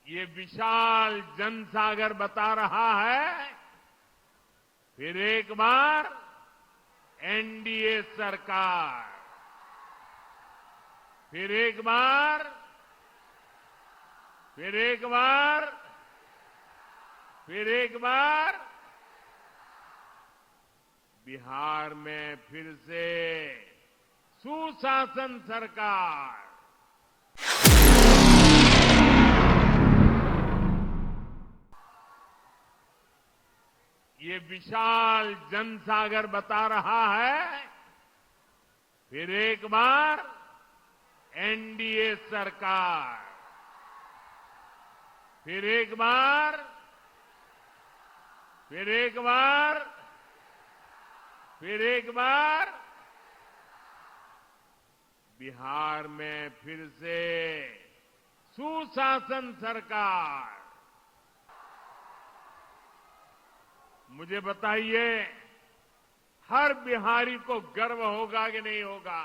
ये विशाल जनसागर बता रहा है, फिर एक बार एनडीए सरकार, फिर एक बार, फिर एक बार, फिर एक बार बिहार में फिर से सुशासन सरकार। ये विशाल जनसागर बता रहा है, फिर एक बार एनडीए सरकार, फिर एक बार, फिर एक बार, फिर एक बार बिहार में फिर से सुशासन सरकार। मुझे बताइए, हर बिहारी को गर्व होगा कि नहीं होगा?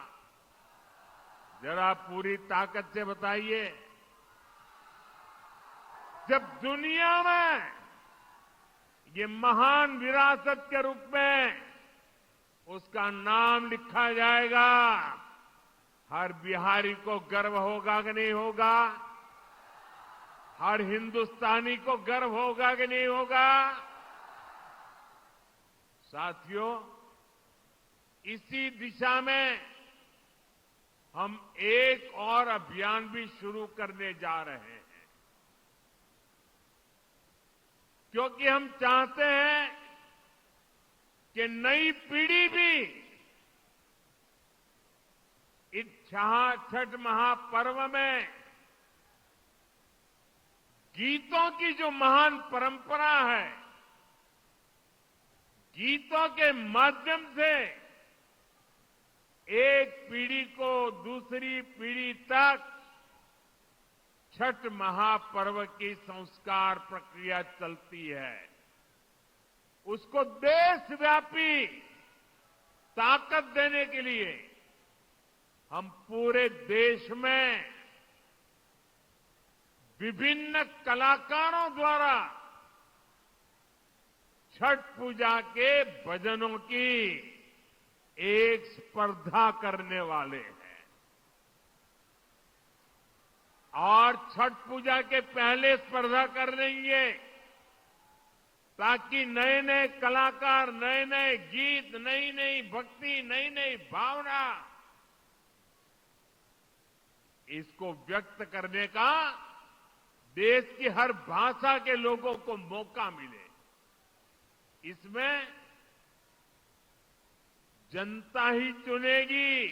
जरा पूरी ताकत से बताइए। जब दुनिया में ये महान विरासत के रूप में उसका नाम लिखा जाएगा, हर बिहारी को गर्व होगा कि नहीं होगा? हर हिंदुस्तानी को गर्व होगा कि नहीं होगा? साथियों, इसी दिशा में हम एक और अभियान भी शुरू करने जा रहे हैं, क्योंकि हम चाहते हैं कि नई पीढ़ी भी इस छठ महापर्व में गीतों की जो महान परंपरा है, गीतों के माध्यम से एक पीढ़ी को दूसरी पीढ़ी तक छठ महापर्व की संस्कार प्रक्रिया चलती है, उसको देशव्यापी ताकत देने के लिए हम पूरे देश में विभिन्न कलाकारों द्वारा छठ पूजा के भजनों की एक स्पर्धा करने वाले हैं। और छठ पूजा के पहले स्पर्धा कर लेंगे, ताकि नए नए कलाकार, नए नए गीत, नई नई भक्ति, नई नई भावना, इसको व्यक्त करने का देश की हर भाषा के लोगों को मौका मिले। इसमें जनता ही चुनेगी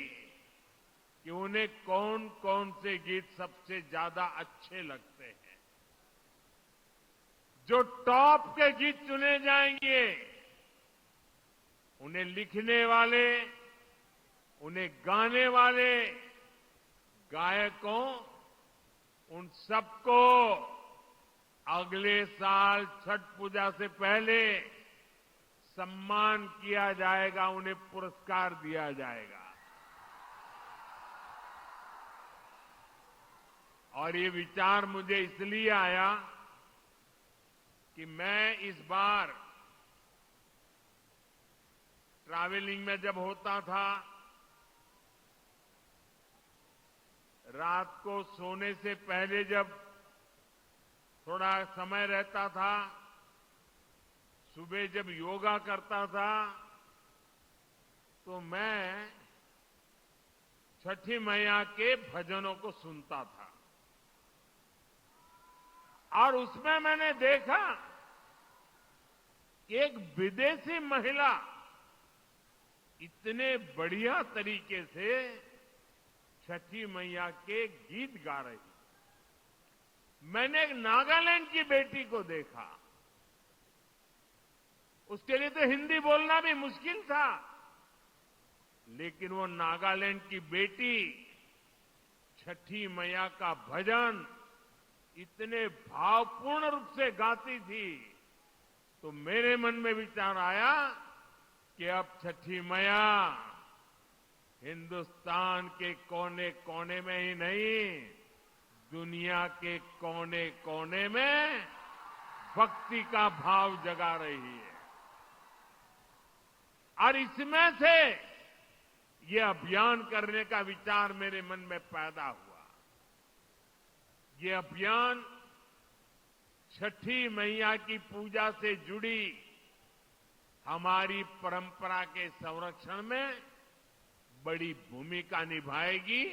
कि उन्हें कौन कौन से गीत सबसे ज्यादा अच्छे लगते हैं। जो टॉप के गीत चुने जाएंगे, उन्हें लिखने वाले, उन्हें गाने वाले गायकों, उन सबको अगले साल छठ पूजा से पहले सम्मान किया जाएगा, उन्हें पुरस्कार दिया जाएगा। और ये विचार मुझे इसलिए आया कि मैं इस बार ट्रैवलिंग में जब होता था, रात को सोने से पहले जब थोड़ा समय रहता था, सुबह जब योगा करता था, तो मैं छठी मैया के भजनों को सुनता था। और उसमें मैंने देखा कि एक विदेशी महिला इतने बढ़िया तरीके से छठी मैया के गीत गा रही। मैंने एक नागालैंड की बेटी को देखा, उसके लिए तो हिंदी बोलना भी मुश्किल था, लेकिन वो नागालैंड की बेटी छठी मैया का भजन इतने भावपूर्ण रूप से गाती थी, तो मेरे मन में विचार आया कि अब छठी मैया हिंदुस्तान के कोने कोने में ही नहीं, दुनिया के कोने कोने में भक्ति का भाव जगा रही है। और इसमें से ये अभियान करने का विचार मेरे मन में पैदा हुआ। ये अभियान छठी मैया की पूजा से जुड़ी हमारी परंपरा के संरक्षण में बड़ी भूमिका निभाएगी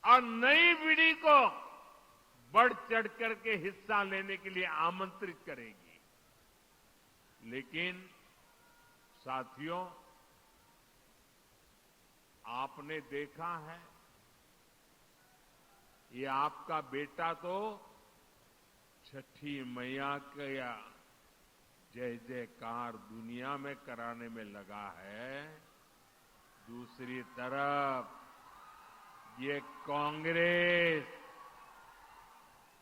और नई पीढ़ी को बढ़ चढ़ करके हिस्सा लेने के लिए आमंत्रित करेगी। लेकिन साथियों, आपने देखा है, ये आपका बेटा तो छठी मैया का जय जयकार दुनिया में कराने में लगा है। दूसरी तरफ ये कांग्रेस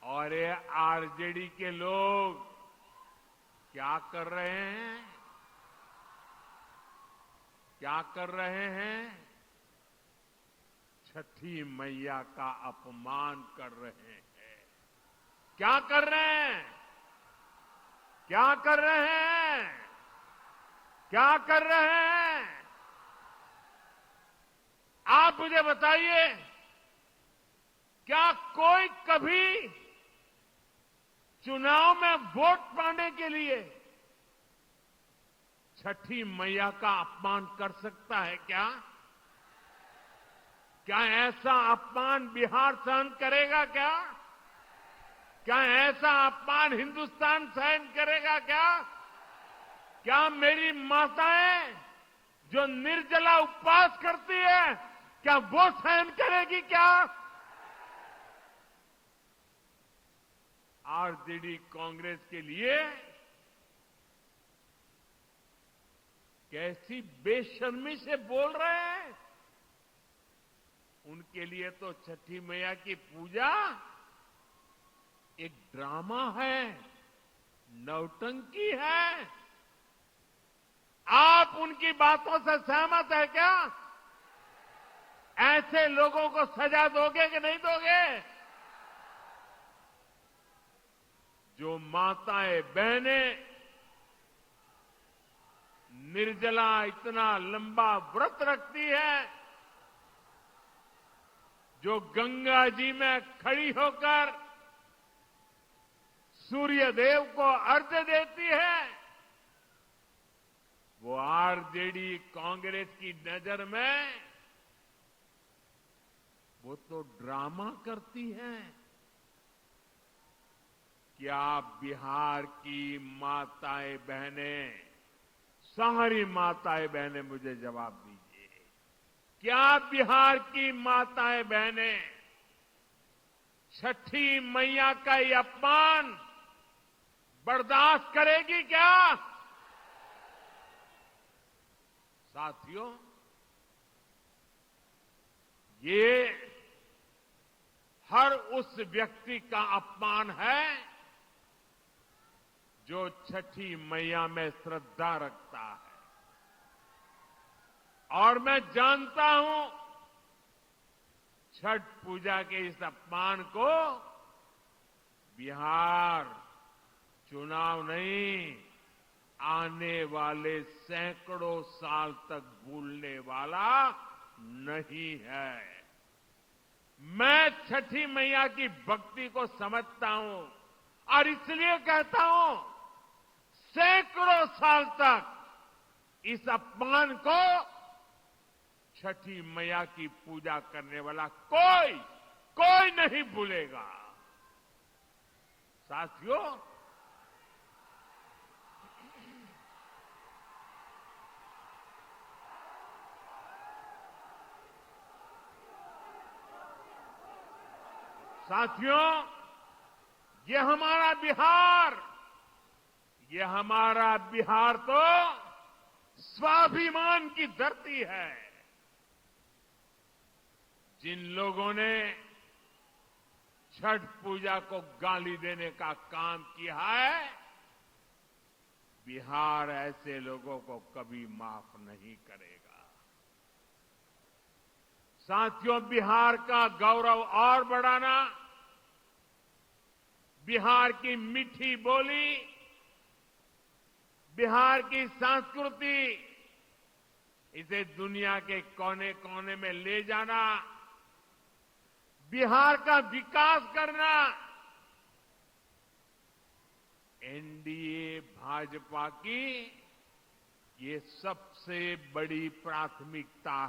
और ये आरजेडी के लोग क्या कर रहे हैं? क्या कर रहे हैं? छठी मैया का अपमान कर रहे हैं। क्या कर रहे हैं? क्या कर रहे हैं? क्या कर रहे हैं? आप मुझे बताइए, क्या कोई कभी चुनाव में वोट पाने के लिए छठी मैया का अपमान कर सकता है क्या? क्या ऐसा अपमान बिहार सहन करेगा क्या? क्या ऐसा अपमान हिंदुस्तान सहन करेगा क्या? क्या मेरी माताएं जो निर्जला उपवास करती है, क्या वो सहन करेगी क्या? आरजेडी कांग्रेस के लिए कैसी बेशर्मी से बोल रहे हैं। उनके लिए तो छठी मैया की पूजा एक ड्रामा है, नौटंकी है। आप उनकी बातों से सहमत है क्या? ऐसे लोगों को सजा दोगे कि नहीं दोगे? जो माताएं बहनें निर्जला इतना लंबा व्रत रखती है, जो गंगा जी में खड़ी होकर सूर्य देव को अर्घ्य देती है, वो आरजेडी कांग्रेस की नजर में वो तो ड्रामा करती है। क्या बिहार की माताएं बहनें, सारी माताएं बहनें मुझे जवाब दीजिए, क्या बिहार की माताएं बहनें छठी मैया का ये अपमान बर्दाश्त करेगी क्या? साथियों, ये हर उस व्यक्ति का अपमान है जो छठी मैया में श्रद्धा रखता है। और मैं जानता हूं, छठ पूजा के इस अपमान को बिहार चुनाव नहीं, आने वाले सैकड़ों साल तक भूलने वाला नहीं है। मैं छठी मैया की भक्ति को समझता हूं और इसलिए कहता हूं, सैकड़ों साल तक इस अपमान को छठी मैया की पूजा करने वाला कोई नहीं भूलेगा। साथियों, ये हमारा बिहार तो स्वाभिमान की धरती है। जिन लोगों ने छठ पूजा को गाली देने का काम किया है, बिहार ऐसे लोगों को कभी माफ नहीं करेगा। साथियों, बिहार का गौरव और बढ़ाना बिहार की मीठी बोली, बिहार की संस्कृति, इसे दुनिया के कोने कोने में ले जाना, बिहार का विकास करना, एनडीए भाजपा की ये सबसे बड़ी प्राथमिकता